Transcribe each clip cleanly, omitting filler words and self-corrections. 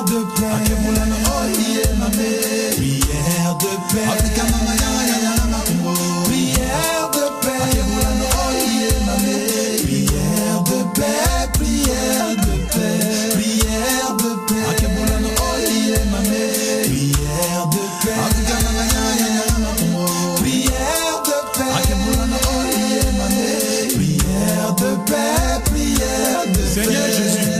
de paix, prière de paix, prière de paix, prière de paix, prière de paix, prière de paix, prière de paix, prière de paix, prière de paix. Seigneur Jésus.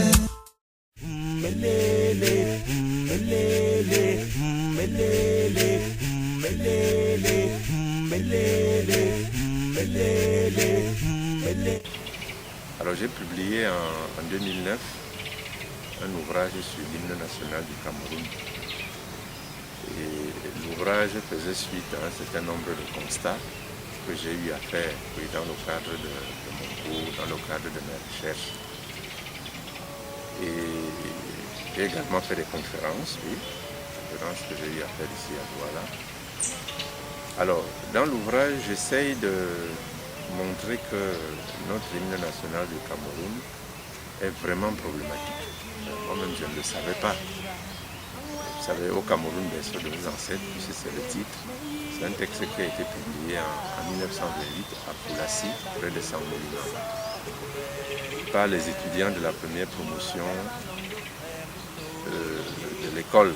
Alors j'ai publié en 2009 un ouvrage sur l'hymne national du Cameroun. Et l'ouvrage faisait suite à un certain nombre de constats que j'ai eu à faire dans le cadre de mon cours, dans le cadre de mes recherches. Et j'ai également fait des conférences, oui, que j'ai eu à faire ici à Douala. Alors, dans l'ouvrage, j'essaye de montrer que notre hymne national du Cameroun est vraiment problématique. Moi-même, je ne le savais pas. Vous savez, au Cameroun, berceau de nos ancêtres, puisque c'est le titre. C'est un texte qui a été publié en 1928 à Poulassi, près de Saint-Moulin, par les étudiants de la première promotion de l'école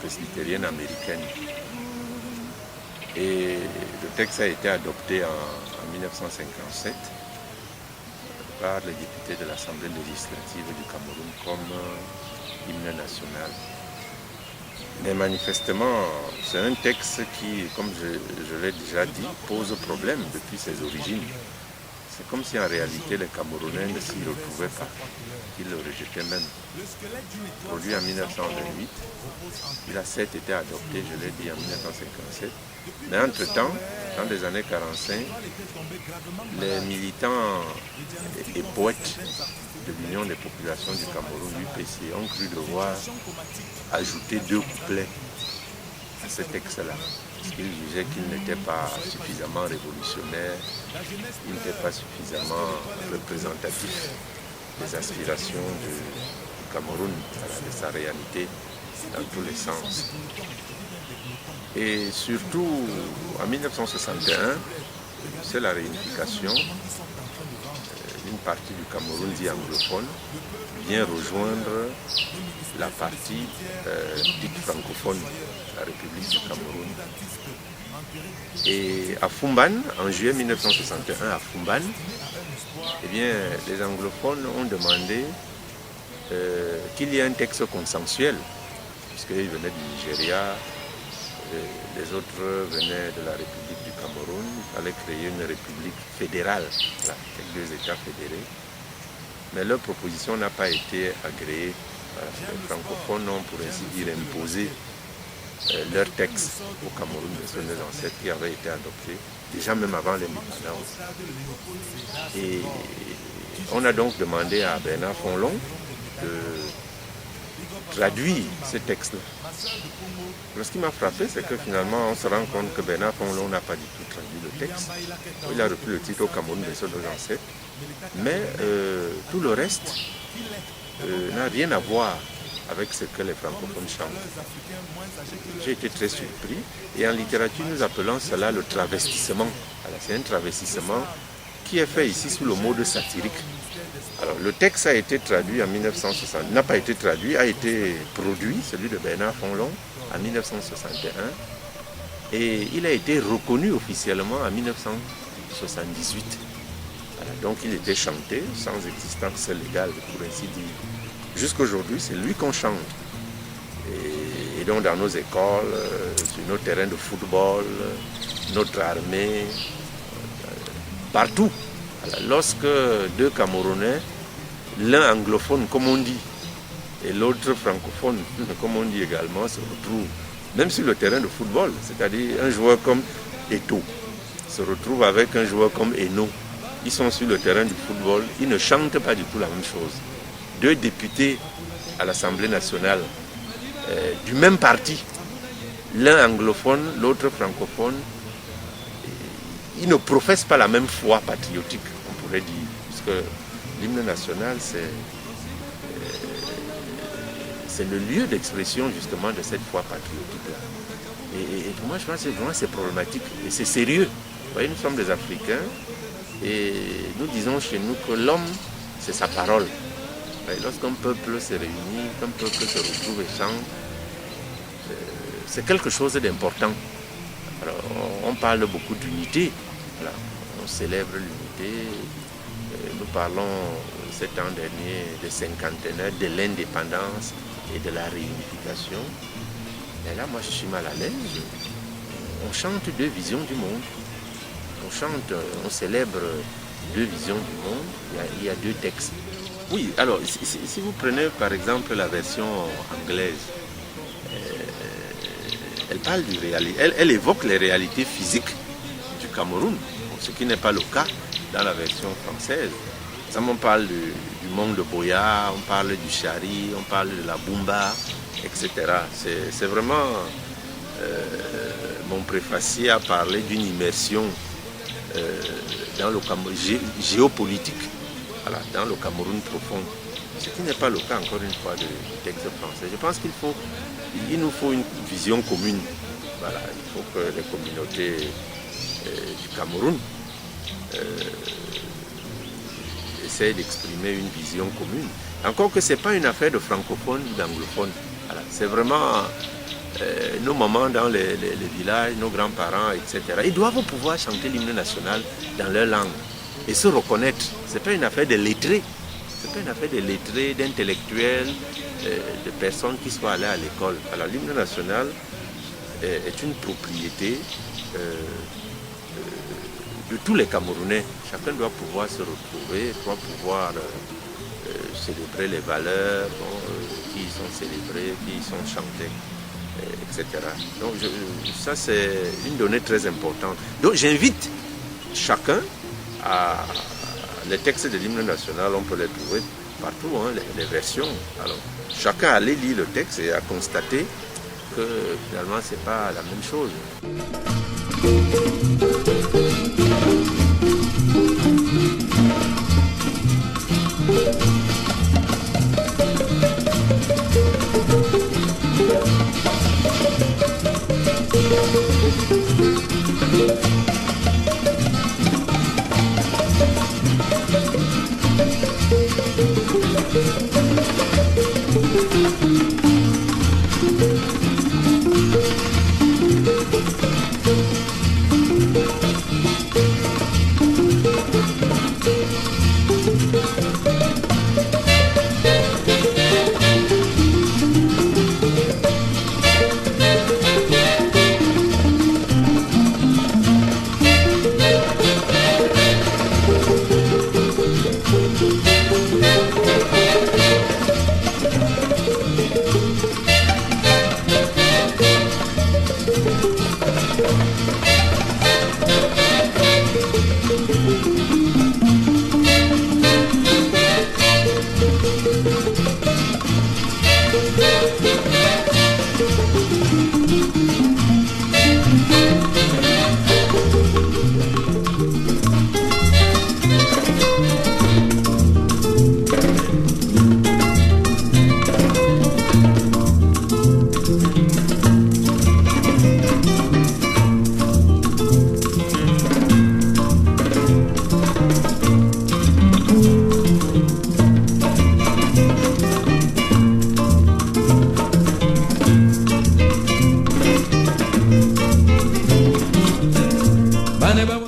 presbytérienne américaine. Et le texte a été adopté en 1957 par les députés de l'Assemblée législative du Cameroun comme hymne national. Mais manifestement, c'est un texte qui, comme je l'ai déjà dit, pose problème depuis ses origines. C'est comme si en réalité les Camerounais ne s'y retrouvaient pas, qu'ils le rejetaient même. Produit en 1928, il a certes été adopté, je l'ai dit, en 1957. Mais entre-temps, dans les années 45, les militants et poètes de l'Union des populations du Cameroun, l'UPC, ont cru devoir ajouter 2 couplets à ce texte-là. Parce qu'ils jugeaient qu'il n'était pas suffisamment révolutionnaire, il n'était pas suffisamment représentatif des aspirations du Cameroun, de sa réalité dans tous les sens. Et surtout, en 1961, c'est la réunification. Une partie du Cameroun dit anglophone vient rejoindre la partie dite francophone, la République du Cameroun. Et à Fumban, en juillet 1961, à Fumban, eh bien, les anglophones ont demandé qu'il y ait un texte consensuel, puisqu'ils venaient du Nigeria, les autres venaient de la République du Cameroun. Il fallait créer une république fédérale, là, avec 2 États fédérés. Mais leur proposition n'a pas été agréée. Les francophones ont, pour ainsi dire, imposé leur texte au Cameroun de ceux des ancêtres qui avaient été adoptés, déjà même avant l'indépendance. Et on a donc demandé à Bernard Fonlon de traduire ce texte-là. Ce qui m'a frappé, c'est que finalement, on se rend compte que Bernard Fonlon n'a pas du tout traduit le texte. Il a repris le titre au Cameroun de ceux de nos ancêtres. Mais tout le reste n'a rien à voir avec ce que les francophones chantent. J'ai été très surpris. Et en littérature, nous appelons cela le travestissement. C'est un travestissement qui est fait ici sous le mode satirique. Alors, le texte a été traduit en 1960, n'a pas été traduit, a été produit, celui de Bernard Fonlon, en 1961. Et il a été reconnu officiellement en 1978. Voilà, donc il était chanté sans existence légale, pour ainsi dire. Jusqu'aujourd'hui, c'est lui qu'on chante. Et donc dans nos écoles, sur nos terrains de football, notre armée, partout. Voilà, lorsque 2 Camerounais, l'un anglophone comme on dit, et l'autre francophone comme on dit également, se retrouvent, même sur le terrain de football, c'est-à-dire un joueur comme Eto'o se retrouve avec un joueur comme Eno. Ils sont sur le terrain du football, ils ne chantent pas du tout la même chose. 2 députés à l'Assemblée nationale du même parti, l'un anglophone, l'autre francophone, ils ne professent pas la même foi patriotique, on pourrait dire, puisque l'hymne national, c'est le lieu d'expression justement de cette foi patriotique-là. Et pour moi, je pense que vraiment c'est problématique et c'est sérieux. Vous voyez, nous sommes des Africains et nous disons chez nous que l'homme, c'est sa parole. Lorsqu'un peuple se réunit, qu'un peuple se retrouve et chante, c'est quelque chose d'important. Alors, on parle beaucoup d'unité, voilà. On célèbre l'unité. Nous parlons cet an dernier des cinquantenaires de l'indépendance et de la réunification. Et là, moi, je suis mal à l'aise. On chante deux visions du monde. On célèbre deux visions du monde. Il y a deux textes. Oui, alors, si vous prenez par exemple la version anglaise, elle parle du réalité, elle évoque les réalités physiques du Cameroun, ce qui n'est pas le cas dans la version française. On parle du monde de Boya, on parle du Chari, on parle de la Bumba, etc. C'est vraiment mon préfacier a parlé d'une immersion dans le Cameroun, géopolitique, voilà, dans le Cameroun profond. Ce qui n'est pas le cas, encore une fois, du texte français. Je pense qu'il nous faut une vision commune. Voilà, il faut que les communautés du Cameroun essaient d'exprimer une vision commune. Encore que ce n'est pas une affaire de francophones ou d'anglophones. Voilà, c'est vraiment nos mamans dans les villages, nos grands-parents, etc. Ils doivent pouvoir chanter l'hymne national dans leur langue et se reconnaître. Ce n'est pas une affaire de lettrés. Ce n'est pas une affaire de lettrés, d'intellectuels, de personnes qui soient allées à l'école. Alors l'hymne national est une propriété de tous les Camerounais. Chacun doit pouvoir se retrouver, doit pouvoir célébrer les valeurs qui y sont célébrées, qui y sont chantées, etc. Donc ça c'est une donnée très importante. Donc j'invite chacun à... Les textes de l'hymne national, on peut les trouver partout, hein, les versions. Alors chacun a allé lire le texte et a constaté que finalement ce n'est pas la même chose.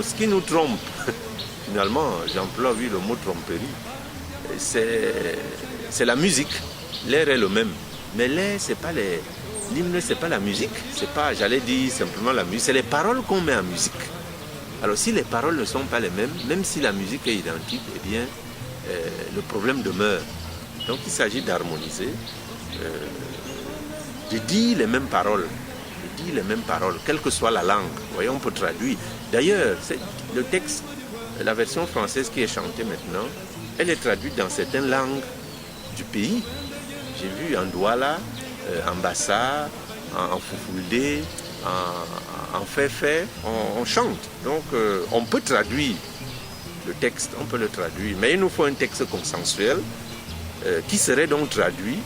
Ce qui nous trompe, finalement, j'emploie le mot tromperie, c'est la musique. L'air est le même, mais l'air, c'est pas l'hymne, c'est pas la musique, c'est pas, j'allais dire simplement la musique, c'est les paroles qu'on met en musique. Alors si les paroles ne sont pas les mêmes, même si la musique est identique, eh bien, le problème demeure. Donc il s'agit d'harmoniser, de dire les mêmes paroles. Les mêmes paroles, quelle que soit la langue. Vous voyez, on peut traduire. D'ailleurs, le texte, la version française qui est chantée maintenant, elle est traduite dans certaines langues du pays. J'ai vu en Douala, en Bassa, en Foufoulde, en Féfé, on chante. Donc, on peut traduire le texte, on peut le traduire. Mais il nous faut un texte consensuel qui serait donc traduit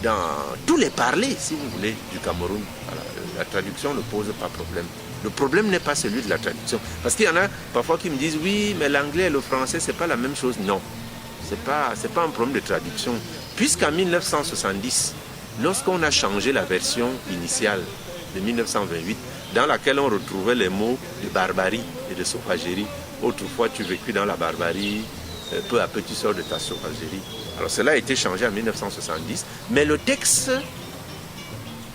dans tous les parlers, si vous voulez, du Cameroun. Voilà, la traduction ne pose pas problème. Le problème n'est pas celui de la traduction. Parce qu'il y en a parfois qui me disent, oui, mais l'anglais et le français, c'est pas la même chose. Non, c'est pas un problème de traduction. Puisqu'en 1970, lorsqu'on a changé la version initiale de 1928, dans laquelle on retrouvait les mots de barbarie et de sauvagerie. Autrefois, tu vécus dans la barbarie, peu à peu, tu sors de ta sauvagerie. Alors, cela a été changé en 1970, mais le texte,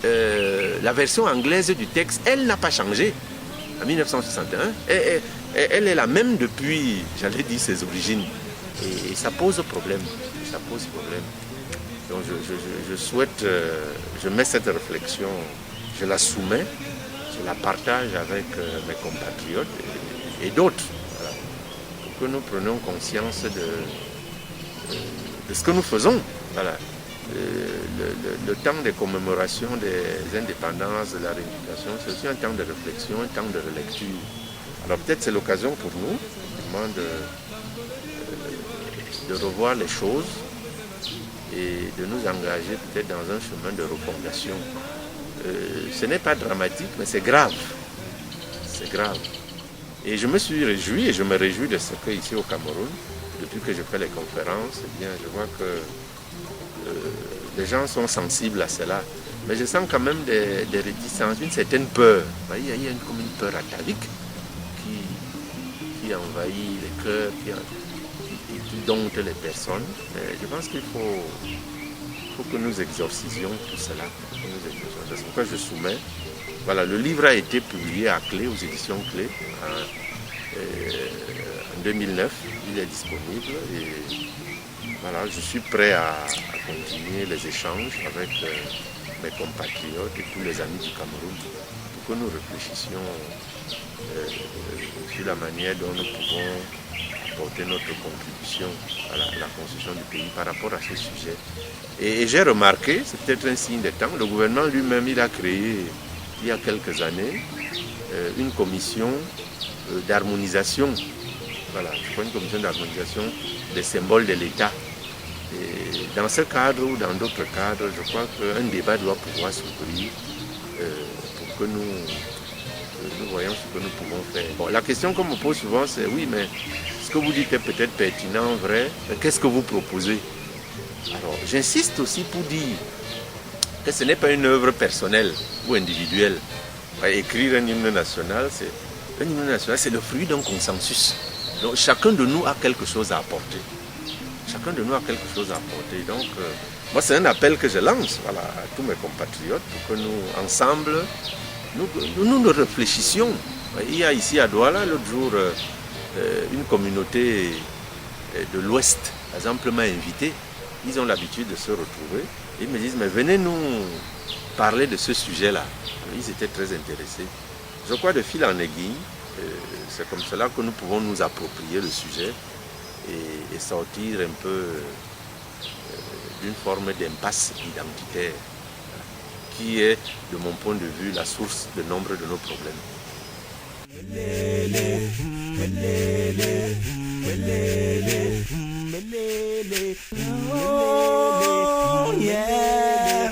la version anglaise du texte, elle n'a pas changé en 1961. Elle est la même depuis, j'allais dire, ses origines. Et ça pose problème. Ça pose problème. Donc, je souhaite, je mets cette réflexion, je la soumets, je la partage avec mes compatriotes et d'autres, voilà, pour que nous prenions conscience de ce que nous faisons. Voilà. Le temps des commémorations des indépendances, de la réunification, c'est aussi un temps de réflexion, un temps de relecture. Alors peut-être c'est l'occasion pour nous de revoir les choses et de nous engager peut-être dans un chemin de refondation. Ce n'est pas dramatique, mais c'est grave. C'est grave. Et je me suis réjoui, et je me réjouis de ce qu'ici au Cameroun, depuis que je fais les conférences, eh bien, je vois que les gens sont sensibles à cela. Mais je sens quand même des réticences, une certaine peur. Il y a comme une peur atavique qui envahit les cœurs, qui dompte les personnes. Mais je pense qu'il faut que nous exorcisions tout cela. C'est pourquoi je soumets. Voilà, le livre a été publié à Clé, aux éditions Clé, en 2009. Il est disponible et voilà, je suis prêt à continuer les échanges avec mes compatriotes et tous les amis du Cameroun pour que nous réfléchissions sur la manière dont nous pouvons apporter notre contribution à la construction du pays par rapport à ce sujet. Et j'ai remarqué, c'est peut-être un signe des temps, le gouvernement lui-même, il a créé, il y a quelques années, une commission d'harmonisation, voilà, je crois une commission d'harmonisation des symboles de l'État. Et dans ce cadre ou dans d'autres cadres, je crois qu'un débat doit pouvoir s'ouvrir pour que nous voyons ce que nous pouvons faire. Bon, la question qu'on me pose souvent, c'est oui, mais ce que vous dites est peut-être pertinent, vrai, mais qu'est-ce que vous proposez? Alors, j'insiste aussi pour dire que ce n'est pas une œuvre personnelle ou individuelle. Écrire un hymne national, c'est le fruit d'un consensus. Donc, chacun de nous a quelque chose à apporter. Chacun de nous a quelque chose à apporter. Donc, moi, c'est un appel que je lance, voilà, à tous mes compatriotes pour que nous, ensemble, nous réfléchissions. Il y a ici à Douala, l'autre jour, une communauté de l'Ouest, par exemple, m'a invité. Ils ont l'habitude de se retrouver. Ils me disent, mais venez nous parler de ce sujet-là. Ils étaient très intéressés. Je crois de fil en aiguille, c'est comme cela que nous pouvons nous approprier le sujet et sortir un peu d'une forme d'impasse identitaire qui est, de mon point de vue, la source de nombre de nos problèmes. Oh, yeah.